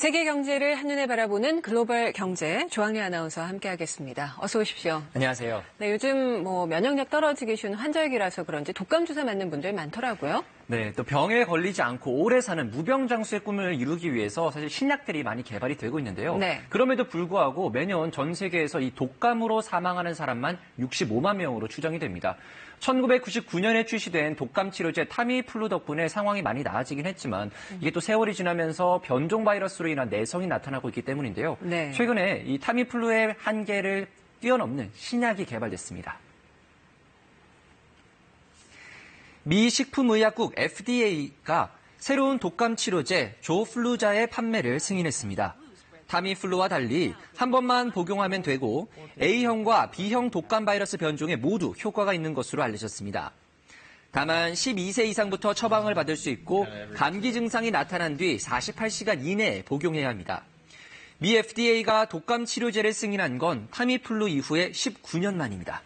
세계 경제를 한눈에 바라보는 글로벌 경제, 조항래 아나운서와 함께하겠습니다. 어서 오십시오. 안녕하세요. 네, 요즘 면역력 떨어지기 쉬운 환절기라서 그런지 독감 주사 맞는 분들 많더라고요. 네, 또 병에 걸리지 않고 오래 사는 무병장수의 꿈을 이루기 위해서 사실 신약들이 많이 개발이 되고 있는데요. 네. 그럼에도 불구하고 매년 전 세계에서 이 독감으로 사망하는 사람만 65만 명으로 추정이 됩니다. 1999년에 출시된 독감 치료제 타미플루 덕분에 상황이 많이 나아지긴 했지만 이게 또 세월이 지나면서 변종 바이러스로 인한 내성이 나타나고 있기 때문인데요. 네. 최근에 이 타미플루의 한계를 뛰어넘는 신약이 개발됐습니다. 미 식품의약국 FDA가 새로운 독감 치료제 조플루자의 판매를 승인했습니다. 타미플루와 달리 한 번만 복용하면 되고 A형과 B형 독감 바이러스 변종에 모두 효과가 있는 것으로 알려졌습니다. 다만 12세 이상부터 처방을 받을 수 있고 감기 증상이 나타난 뒤 48시간 이내에 복용해야 합니다. 미 FDA가 독감 치료제를 승인한 건 타미플루 이후에 19년 만입니다.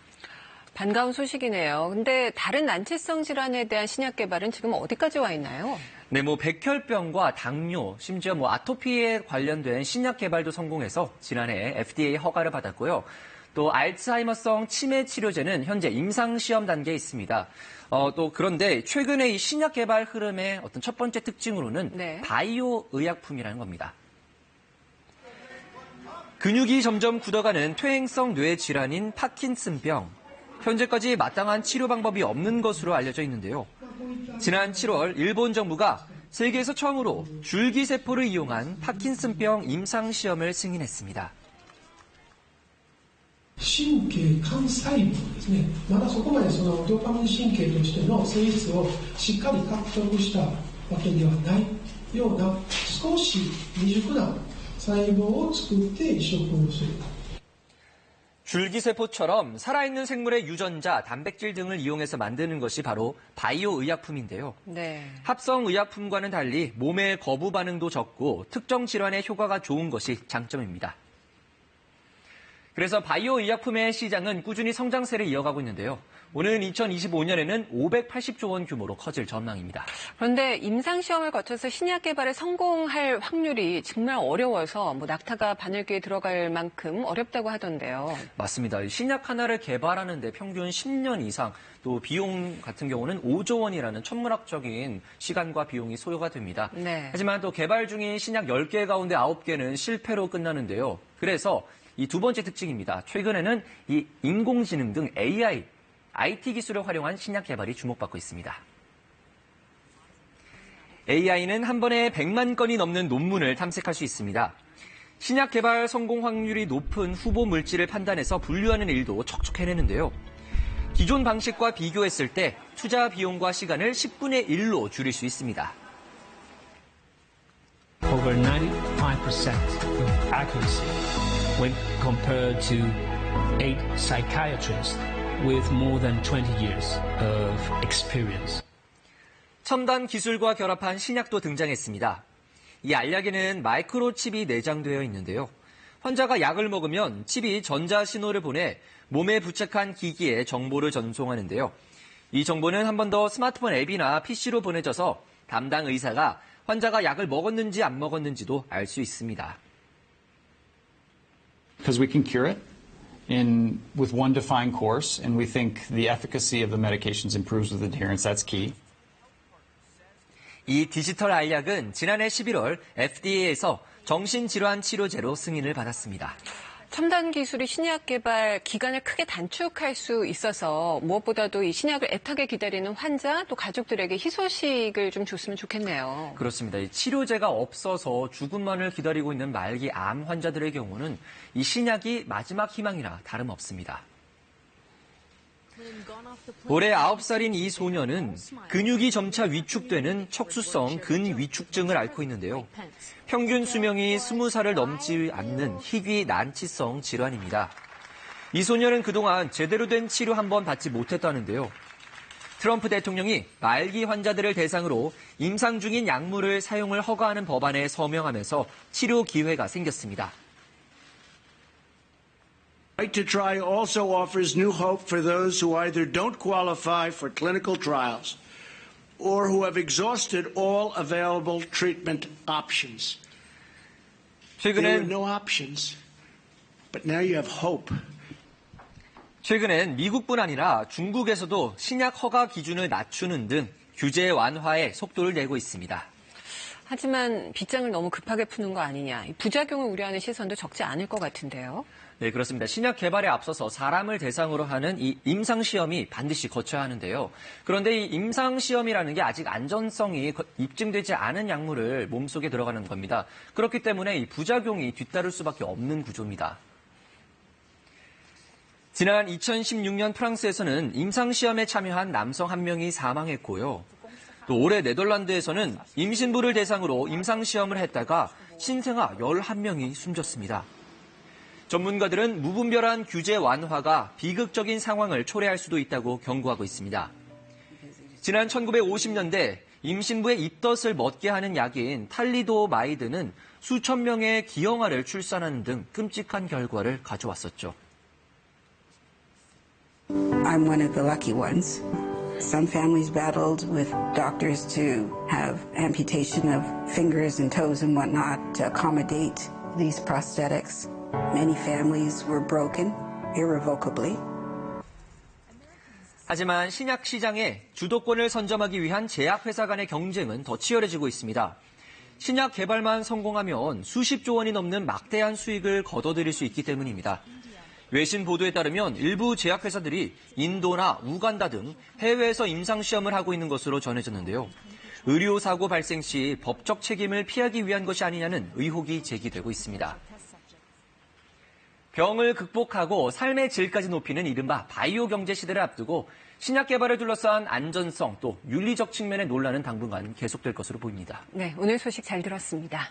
반가운 소식이네요. 근데 다른 난치성 질환에 대한 신약 개발은 지금 어디까지 와 있나요? 네, 백혈병과 당뇨, 심지어 아토피에 관련된 신약 개발도 성공해서 지난해 FDA 허가를 받았고요. 또 알츠하이머성 치매 치료제는 현재 임상 시험 단계에 있습니다. 또 그런데 최근에 이 신약 개발 흐름의 어떤 첫 번째 특징으로는 네. 바이오 의약품이라는 겁니다. 근육이 점점 굳어가는 퇴행성 뇌 질환인 파킨슨병. 현재까지 마땅한 치료 방법이 없는 것으로 알려져 있는데요. 지난 7월 일본 정부가 세계에서 처음으로 줄기세포를 이용한 파킨슨병 임상시험을 승인했습니다. 神経幹細胞ですね。まだそこまでそのドーパミン神経としての性質をしっかり獲得したわけではないような少し未熟な細胞を作って移植をする。 줄기세포처럼 살아있는 생물의 유전자, 단백질 등을 이용해서 만드는 것이 바로 바이오 의약품인데요. 네. 합성 의약품과는 달리 몸의 거부 반응도 적고 특정 질환에 효과가 좋은 것이 장점입니다. 그래서 바이오 의약품의 시장은 꾸준히 성장세를 이어가고 있는데요. 오는 2025년에는 580조 원 규모로 커질 전망입니다. 그런데 임상시험을 거쳐서 신약 개발에 성공할 확률이 정말 어려워서 낙타가 바늘귀에 들어갈 만큼 어렵다고 하던데요. 맞습니다. 신약 하나를 개발하는데 평균 10년 이상, 또 비용 같은 경우는 5조 원이라는 천문학적인 시간과 비용이 소요가 됩니다. 네. 하지만 또 개발 중인 신약 10개 가운데 9개는 실패로 끝나는데요. 그래서 이 두 번째 특징입니다. 최근에는 이 인공지능 등 IT 기술을 활용한 신약 개발이 주목받고 있습니다. AI는 한 번에 100만 건이 넘는 논문을 탐색할 수 있습니다. 신약 개발 성공 확률이 높은 후보 물질을 판단해서 분류하는 일도 척척 해내는데요. 기존 방식과 비교했을 때 투자 비용과 시간을 10분의 1로 줄일 수 있습니다. Over 95% accuracy when compared to 8 psychiatrists with more than 20 years of experience. 첨단 기술과 결합한 신약도 등장했습니다. 이 알약에는 마이크로칩이 내장되어 있는데요. 환자가 약을 먹으면 칩이 전자신호를 보내 몸에 부착한 기기에 정보를 전송하는데요. 이 정보는 한 번 더 스마트폰 앱이나 PC로 보내져서 담당 의사가 환자가 약을 먹었는지 안 먹었는지도 알 수 있습니다. Because we can cure it with one defined course, and we think the efficacy of the medications improves with adherence. That's key. 이 디지털 알약은 지난해 11월 FDA에서 정신질환 치료제로 승인을 받았습니다. 첨단 기술이 신약 개발 기간을 크게 단축할 수 있어서 무엇보다도 이 신약을 애타게 기다리는 환자 또 가족들에게 희소식을 좀 줬으면 좋겠네요. 그렇습니다. 이 치료제가 없어서 죽음만을 기다리고 있는 말기 암 환자들의 경우는 이 신약이 마지막 희망이나 다름없습니다. 올해 9살인 이 소녀는 근육이 점차 위축되는 척수성 근위축증을 앓고 있는데요. 평균 수명이 20살을 넘지 않는 희귀 난치성 질환입니다. 이 소녀는 그동안 제대로 된 치료 한 번 받지 못했다는데요. 트럼프 대통령이 말기 환자들을 대상으로 임상 중인 약물을 사용을 허가하는 법안에 서명하면서 치료 기회가 생겼습니다. Right to try also offers new hope for those who either don't qualify for clinical trials or who have exhausted all available treatment options. There were no options, but now you have hope. 최근엔 미국뿐 아니라 중국에서도 신약 허가 기준을 낮추는 등 규제 완화에 속도를 내고 있습니다. 하지만 빗장을 너무 급하게 푸는 거 아니냐. 부작용을 우려하는 시선도 적지 않을 것 같은데요. 네, 그렇습니다. 신약 개발에 앞서서 사람을 대상으로 하는 이 임상시험이 반드시 거쳐야 하는데요. 그런데 이 임상시험이라는 게 아직 안전성이 입증되지 않은 약물을 몸속에 들어가는 겁니다. 그렇기 때문에 이 부작용이 뒤따를 수밖에 없는 구조입니다. 지난 2016년 프랑스에서는 임상시험에 참여한 남성 1명이 사망했고요. 또 올해 네덜란드에서는 임신부를 대상으로 임상시험을 했다가 신생아 11명이 숨졌습니다. 전문가들은 무분별한 규제 완화가 비극적인 상황을 초래할 수도 있다고 경고하고 있습니다. 지난 1950년대 임신부의 입덧을 멎게 하는 약인 탈리도마이드는 수천 명의 기형아를 출산하는 등 끔찍한 결과를 가져왔었죠. I'm one of the lucky ones. Some families battled with doctors to have amputation of fingers and toes and whatnot to accommodate these prosthetics. Many families were broken irrevocably. 하지만 신약 시장에 주도권을 선점하기 위한 제약회사 간의 경쟁은 더 치열해지고 있습니다. 신약 개발만 성공하면 수십조 원이 넘는 막대한 수익을 거둬들일 수 있기 때문입니다. 외신 보도에 따르면 일부 제약회사들이 인도나 우간다 등 해외에서 임상시험을 하고 있는 것으로 전해졌는데요. 의료사고 발생 시 법적 책임을 피하기 위한 것이 아니냐는 의혹이 제기되고 있습니다. 병을 극복하고 삶의 질까지 높이는 이른바 바이오 경제 시대를 앞두고 신약 개발을 둘러싼 안전성 또 윤리적 측면의 논란은 당분간 계속될 것으로 보입니다. 네, 오늘 소식 잘 들었습니다.